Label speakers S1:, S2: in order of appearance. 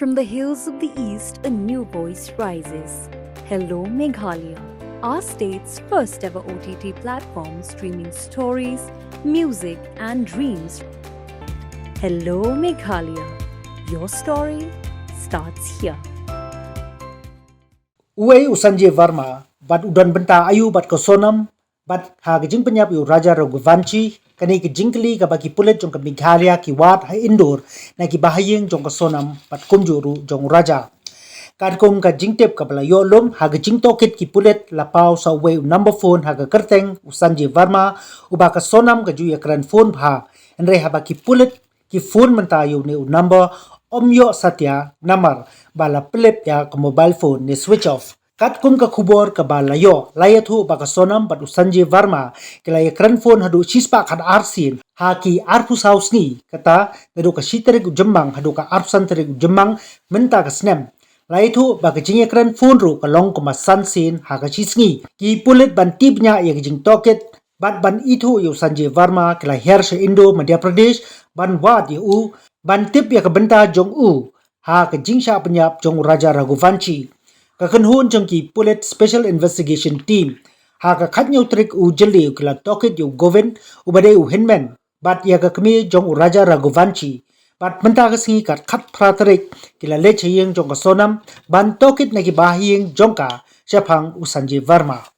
S1: From the hills of the east, a new voice rises. Hello, Meghalaya, our state's first ever OTT platform streaming stories, music, and dreams. Hello, Meghalaya. Your story starts here.
S2: Uwe Sanjay Verma, bat udan benta ayu bat ko sonam, bat ha gejing penyap yu Raja Raghuvanshi, kani gejing kali ka baki pulet jong ka Meghalaya ki wat ha indoor na ki bahayeng jong ka sonam bat kumjuru jong Raja. Kad kong ka jingtep ka bala yolom ha gejing tokit ki pulet lapau sa uwe number phone ha ka kerteng Sanjay Verma uba ka sonam ka juya kran phone bha, enre ha baki pulet ki phone menta yu ne number omyo satya namar bala plep ya ka mobile phone ne switch off. Kat kum ka khubor ka bala yo layathu ba ka sonam bat Sanjay Verma kelaya kran phone hadu chispa khat arsin ha ki arpus house ni kata ngadu ka sitere ku jembang hadu ka arpsan tere ku jembang menta ka snem layathu ba ka jingya kran phone ru ka long ko masansin ha ka chisngi ki pulit ban tipnya ya jing toket bat ban ithu yu Sanjay Verma kela hersha Indo Madhya Pradesh ban wad yu ban tip ya ka benta jong u ha ka jingsha penyap jong Raja Raghuvanshi ka kanhun jong ki pulit special investigation team ha ka khatnyu trik u jeli kala toket yu govind ubade u hinmen bat ya ka kmi jong Raja Raghuvanshi bat menta ka singi kat khat pratrik kila lecheyeng jong ka sonam ban toket na ki bahiyeng jong ka Shapang u Sanjay Verma.